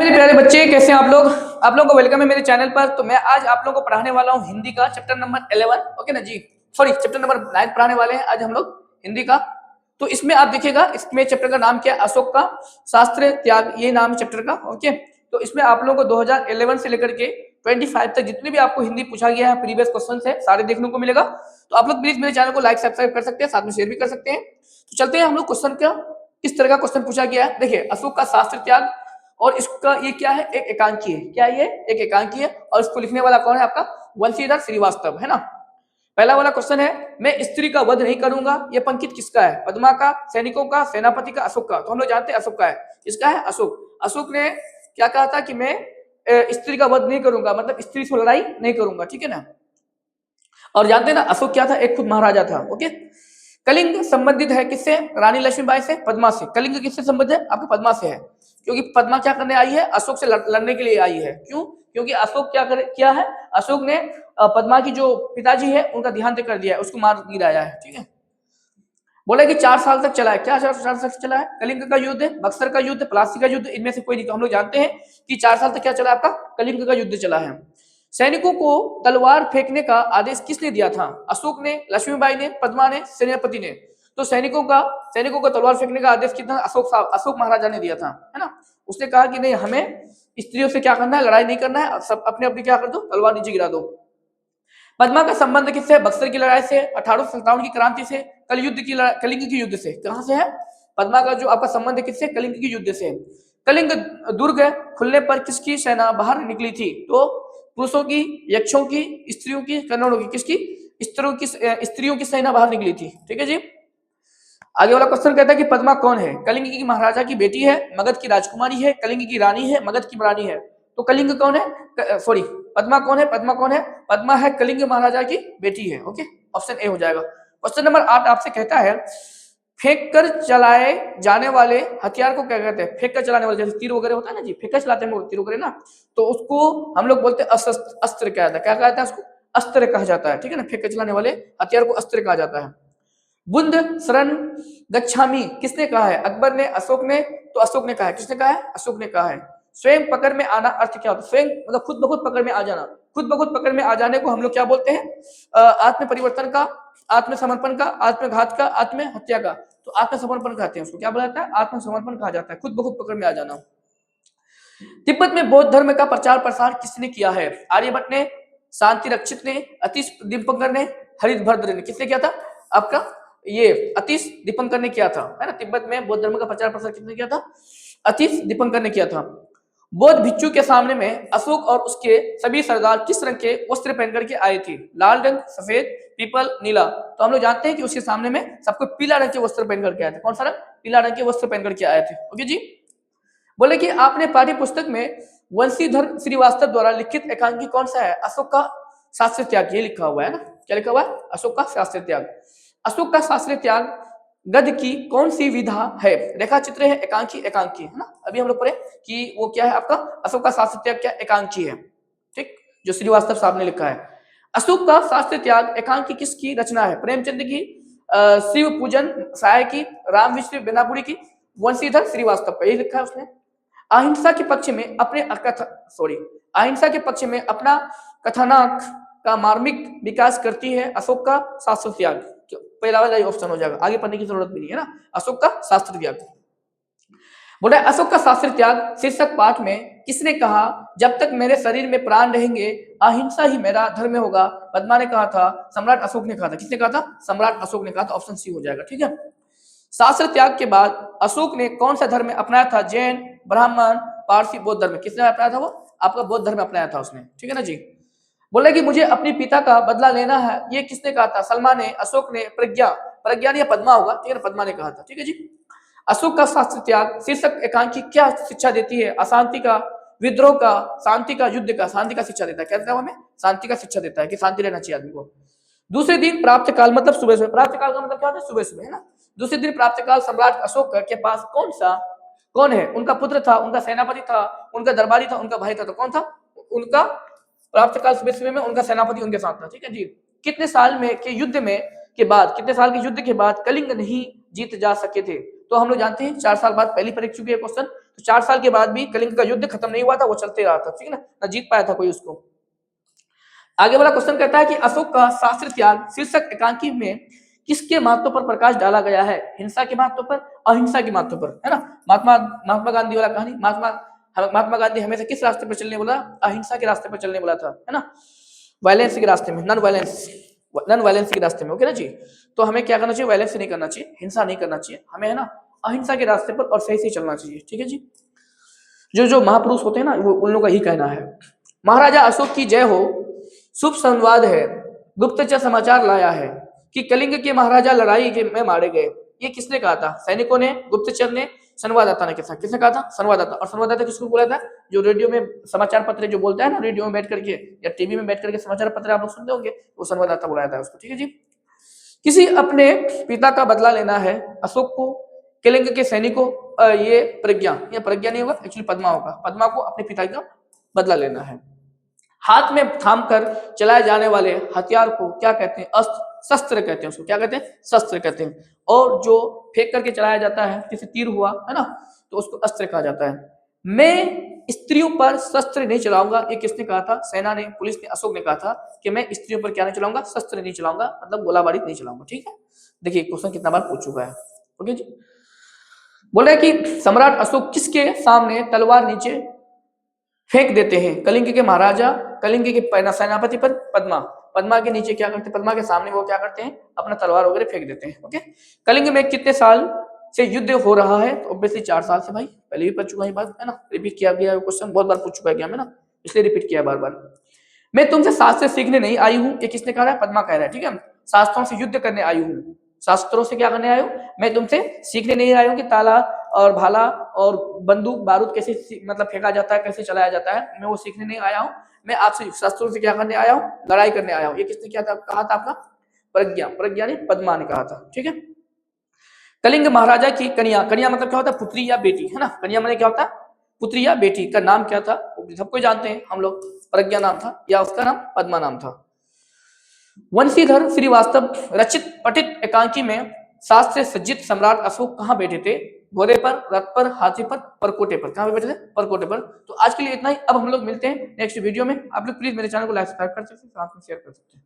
मेरे प्यारे बच्चे, कैसे हैं आप लोग? आप लोगों को वेलकम है मेरे चैनल पर। तो मैं आज आप लोगों को पढ़ाने वाला हूँ हिंदी का चैप्टर नंबर 11। ओके ना जी, सॉरी चैप्टर नंबर 9 पढ़ाने वाले हैं आज हम लोग हिंदी का। तो इसमें आप देखिएगा, इसमें चैप्टर का नाम क्या है? अशोक का शास्त्र त्याग, ये नाम है चैप्टर का। ओके, तो इसमें आप लोगों को 2011 से लेकर के 25 तक जितने भी आपको हिंदी पूछा गया है, प्रीवियस क्वेश्चन है, सारे देखने को मिलेगा। तो आप लोग प्लीज मेरे चैनल को लाइक सब्सक्राइब कर सकते हैं, साथ में शेयर भी कर सकते हैं। तो चलते हैं हम लोग क्वेश्चन का, किस तरह का क्वेश्चन पूछा गया है। देखिए, अशोक का शास्त्र त्याग, और इसका ये क्या है? एक एकांकी है। क्या ये? एक एकांकी है। और इसको लिखने वाला कौन है? आपका वंशीधर श्रीवास्तव है ना। पहला वाला क्वेश्चन है, मैं स्त्री का वध नहीं करूंगा, ये पंक्ति किसका है? पद्मा का, सैनिकों का, सेनापति का, अशोक का? तो हम लोग जानते हैं अशोक का है। इसका है अशोक। अशोक ने क्या कहा था कि मैं स्त्री का वध नहीं करूंगा, मतलब स्त्री से लड़ाई नहीं करूंगा, ठीक है ना। और जानते हैं ना अशोक क्या था? एक खुद महाराजा था। ओके, कलिंग संबंधित है किससे? रानी लक्ष्मीबाई से, पद्मा से। कलिंग किससे संबंधित है? आपको पद्मा से है, क्योंकि पद्मा क्या करने आई है? अशोक से लड़ने के लिए आई है। क्यों? क्योंकि अशोक क्या है? अशोक ने पद्मा की जो पिताजी है उनका देहांत कर दिया है, उसको मार गिराया है, ठीक है। बोले कि 4 साल तक चला है। क्या 4 साल तक चला है? कलिंग का युद्ध, बक्सर का युद्ध, प्लासी का युद्ध, इनमें से कोई नहीं। तो हम लोग जानते हैं कि 4 साल तक क्या चला? आपका कलिंग का युद्ध चला है। सैनिकों को तलवार फेंकने का आदेश किसने दिया था? अशोक ने, लक्ष्मीबाई ने, पद्मा ने, सेनापति ने? तो सैनिकों को तलवार फेंकने का आदेश कितना? अशोक महाराजा ने दिया था, है ना। उसने कहा कि नहीं, हमें स्त्रियों से क्या करना है? लड़ाई नहीं करना है, सब अपने अपने क्या कर दो, तलवार नीचे गिरा दो। पद्मा का संबंध किससे? बक्सर की लड़ाई से, 1857 की क्रांति से, कलिंग की युद्ध से। कहां से है? पद्मा का जो आपका संबंध है किससे? कलिंग की युद्ध से। कलिंग दुर्ग खुलने पर किसकी सेना बाहर निकली थी? तो पुरुषों की, यक्षों की, स्त्रियों की, कन्नौड़ों की? किसकी? स्त्रियों की सेना बाहर निकली थी, ठीक है जी। आगे वाला क्वेश्चन कहता है कि पद्मा कौन है? कलिंग की महाराजा की बेटी है, मगध की राजकुमारी है, कलिंग की रानी है, मगध की रानी है। तो कलिंग कौन है? सॉरी, पद्मा कौन है? पद्मा कौन है? पद्मा है कलिंग महाराजा की बेटी है। ओके, ऑप्शन ए हो जाएगा। क्वेश्चन नंबर 8 आपसे कहता है, फेंक कर चलाए जाने वाले हथियार को क्या कहते हैं? फेंक कर चलाने वाले, जैसे तीर वगैरह होता है ना जी, फेंक कर चलाते हैं तीर वगैरह ना, तो उसको हम लोग बोलते हैं अस्त्र कहता है। क्या कहता है उसको? अस्त्र कहा जाता है, ठीक है ना। फेंक कर चलाने वाले हथियार को अस्त्र कहा जाता है। बुंद शरण गच्छामी किसने कहा है? अकबर ने, अशोक ने? तो अशोक ने कहा है। किसने कहा है? अशोक ने कहा है। स्वयं पकड़ में आना अर्थ क्या होता है? स्वयं मतलब खुद ब खुद पकड़ में आ जाना। खुद ब खुद पकड़ में आ जाने को हम लोग क्या बोलते हैं? आत्म परिवर्तन का, आत्मसमर्पण का, आत्मघात का, आत्महत्या का। तो आत्मसमर्पण कहते हैं उसको। क्या बोला जाता है? आत्मसमर्पण कहा जाता है, खुद ब खुद पकड़ में आ जाना। तिब्बत में बौद्ध धर्म का प्रचार प्रसार किसने किया है? आर्यभट्ट ने, शांति रक्षित ने, अतीश दीपंकर ने, हरिभद्र ने? किसने किया था? आपका ये अतीश दीपंकर ने किया था, है ना। तिब्बत में बौद्ध धर्म का प्रचार प्रसार किसने किया था? अतीश दीपंकर ने किया था। बौद्ध भिक्षु के सामने में अशोक और उसके सभी सरदार किस रंग के वस्त्र पहन करके आए थे? लाल रंग, सफेद, पीपल, नीला। तो हम लोग जानते हैं कि उसके सामने में सबको पीला रंग के वस्त्र पहन करके आए थे। कौन सा रंग? पीला रंग के वस्त्र पहन करके आए थे। ओके जी। बोले कि आपने पाठ्य पुस्तक में वंशीधर श्रीवास्तव द्वारा लिखित एकांकी कौन सा है? अशोक का शास्त्र त्याग, ये लिखा हुआ है ना। क्या लिखा हुआ है? अशोक का शास्त्र त्याग। अशोक का शास्त्र त्याग गद्य की कौन सी विधा है? रेखा चित्र है, एकांकी, एकांकी, है ना। अभी हम लोग पढ़े कि वो क्या है आपका अशोक का शास्त्र त्याग, क्या? एकांकी है, ठीक, जो श्रीवास्तव साहब ने लिखा है। अशोक का शास्त्र त्याग एकांकी किसकी रचना है? प्रेमचंद की, शिव पूजन साय की, राम विश्व बेनापुरी की, वंशीधर श्रीवास्तव का? यही लिखा है उसने। अहिंसा के पक्ष में अपने अहिंसा के पक्ष में अपना कथानक का मार्मिक विकास करती है अशोक का शास्त्र त्याग। पहला वाला ऑप्शन हो जाएगा, आगे पढ़ने की जरूरत भी नहीं है ना। अशोक का शास्त्र त्याग। बोला अशोक का शास्त्र त्याग शीर्षक पाठ में किसने कहा, जब तक मेरे शरीर में प्राण रहेंगे अहिंसा ही मेरा धर्म होगा? पद्मा ने कहा था, सम्राट अशोक ने कहा था। किसने कहा था? सम्राट अशोक ने कहा था। ऑप्शन सी हो जाएगा, ठीक है। शास्त्र त्याग के बाद अशोक ने कौन सा धर्म अपनाया था? जैन, ब्राह्मण, पारसी, बौद्ध धर्म? किसने अपनाया था? वो आपका बौद्ध धर्म अपनाया था उसने, ठीक है ना जी। बोले कि मुझे अपने पिता का बदला लेना है, ये किसने कहा था? सलमान ने, अशोक ने, प्रज्ञा ने, या पद्मा होगा, ठीक है ना, पद्मा ने कहा था, ठीक है जी। अशोक का शास्त्र त्याग शीर्षक एकांकी क्या शिक्षा देती है? अशांति का, विद्रोह का, शांति का, युद्ध का? शांति का शिक्षा देता है। क्या देता है हमें? शांति का शिक्षा देता है कि शांति रहना चाहिए आदमी को। दूसरे दिन प्राप्त काल, मतलब सुबह सुबह। प्राप्त काल का मतलब क्या होता है? सुबह सुबह, है ना। दूसरे दिन प्राप्त काल सम्राट अशोक के पास कौन है? उनका पुत्र था, उनका सेनापति था, उनका दरबारी था, उनका भाई था। तो कौन था? उनका प्राप्त काल सुबह सुबह में उनका सेनापति उनके साथ था, ठीक है जी। कितने साल में के युद्ध में के बाद, कितने साल के युद्ध के बाद कलिंग नहीं जीत जा सके थे? तो हम लोग जानते हैं 4 साल बाद। पहली परीक्षा चुकी है क्वेश्चन, तो 4 साल के बाद भी कलिंग का युद्ध खत्म नहीं हुआ था, वो चलते रहा था, ठीक है ना जीत पाया था कोई उसको। आगे वाला क्वेश्चन कहता है कि अशोक का शास्त्र त्याग शीर्षक एकांकी में किसके महत्व पर प्रकाश डाला गया है? हिंसा के महत्व पर, अहिंसा के महत्व पर, है ना। महात्मा गांधी वाला कहानी, महात्मा गांधी हमेशा किस रास्ते पर चलने बोला? अहिंसा के रास्ते पर चलने बोला था, है ना, वायलेंस के रास्ते में, नॉन वायलेंस के रास्ते में, ओके ना जी। तो हमें क्या करना चाहिए? वायलेंस नहीं करना चाहिए, हिंसा नहीं करना चाहिए, हमें है ना अहिंसा के रास्ते पर और सही से चलना चाहिए, ठीक है जी। जो महापुरुष होते हैं ना, वो उन लोगों का ही कहना है। महाराजा अशोक की जय हो, शुभ संवाद है, गुप्तचर समाचार लाया है कि कलिंग के महाराजा लड़ाई के में मारे गए। ये किसने कहा था? सैनिकों ने, गुप्तचर ने, संवाददाता ने। किसने कहा था? संवाददाता। और संवाददाता किसको बोला था? जो रेडियो में समाचार पत्र जो बोलता है ना, रेडियो में बैठ करके या टीवी में बैठ करके समाचार पत्र आप लोग सुनते होंगे, वो संवाददाता बुलाया था उसको, ठीक है जी। किसी अपने पिता का बदला लेना है अशोक को, कलिंग के सैनिकों, ये प्रज्ञा नहीं होगा, एक्चुअली पद्मा होगा, पद्मा को अपने पिता का बदला लेना है। हाथ में थाम कर चलाए जाने वाले हथियार को क्या कहते हैं? अस्त्र, शस्त्र कहते हैं उसको। क्या कहते हैं? शस्त्र कहते हैं। और जो फेंक करके चलाया जाता है, जैसे तीर हुआ, है ना, तो उसको अस्त्र कहा जाता है। मैं स्त्रियों पर शस्त्र नहीं चलाऊंगा, ये किसने कहा था? सेना ने, पुलिस ने, अशोक ने कहा था कि मैं स्त्रियों पर क्या नहीं चलाऊंगा? शस्त्र नहीं चलाऊंगा, मतलब गोलाबारी नहीं चलाऊंगा, ठीक है। देखिए क्वेश्चन कितना बार पूछ चुका है, ओके जी। बोल रहे कि सम्राट अशोक किसके सामने तलवार नीचे फेंक देते हैं? कलिंग के महाराजा, कलिंग के सेनापति पर पद्मा के नीचे क्या करते हैं? पद्मा के सामने वो क्या करते हैं? अपना तलवार वगैरह फेंक देते हैं, ओके। कलिंग में कितने साल से युद्ध हो रहा है? तो ऑब्वियसली 4 साल से भाई, पहले भी पढ़ चुका है बात, है ना, रिपीट किया गया है क्वेश्चन, बहुत बार पूछ चुका है ना, इसलिए रिपीट किया बार बार। मैं तुमसे शास्त्र सीखने नहीं आई हूँ, ये किसने कहा है? पद्मा कह रहा है, ठीक है। शास्त्रों से युद्ध करने आई हूँ, शास्त्रों से क्या करने आया हूँ? मैं तुमसे सीखने नहीं आया हूँ कि ताला और भाला और बंदूक बारूद कैसे मतलब फेंका जाता है, कैसे चलाया जाता है, मैं वो सीखने नहीं आया हूँ। मैं आपसे शास्त्रों से क्या करने आया हूँ? लड़ाई करने आया हूँ। ये किसने क्या कहा था? आपका प्रज्ञा ने, पद्मा ने कहा था, ठीक है। कलिंग महाराजा की कन्या मतलब क्या होता है? पुत्री या बेटी, है ना। कन्या माने क्या होता है? पुत्री या बेटी। का नाम क्या था? सबको जानते हैं हम लोग, प्रज्ञा नाम था या उसका नाम पद्मा नाम था। वंशीधर श्रीवास्तव रचित पठित एकांकी में शास्त्र से सज्जित सम्राट अशोक कहाँ बैठे थे? घोड़े पर, रथ पर, हाथी पर, परकोटे पर। कहाँ पे बैठे थे? परकोटे पर। तो आज के लिए इतना ही। अब हम लोग मिलते हैं नेक्स्ट वीडियो में। आप लोग प्लीज मेरे चैनल को लाइक सब्सक्राइब कर सकते हैं, साथ में शेयर कर सकते हैं।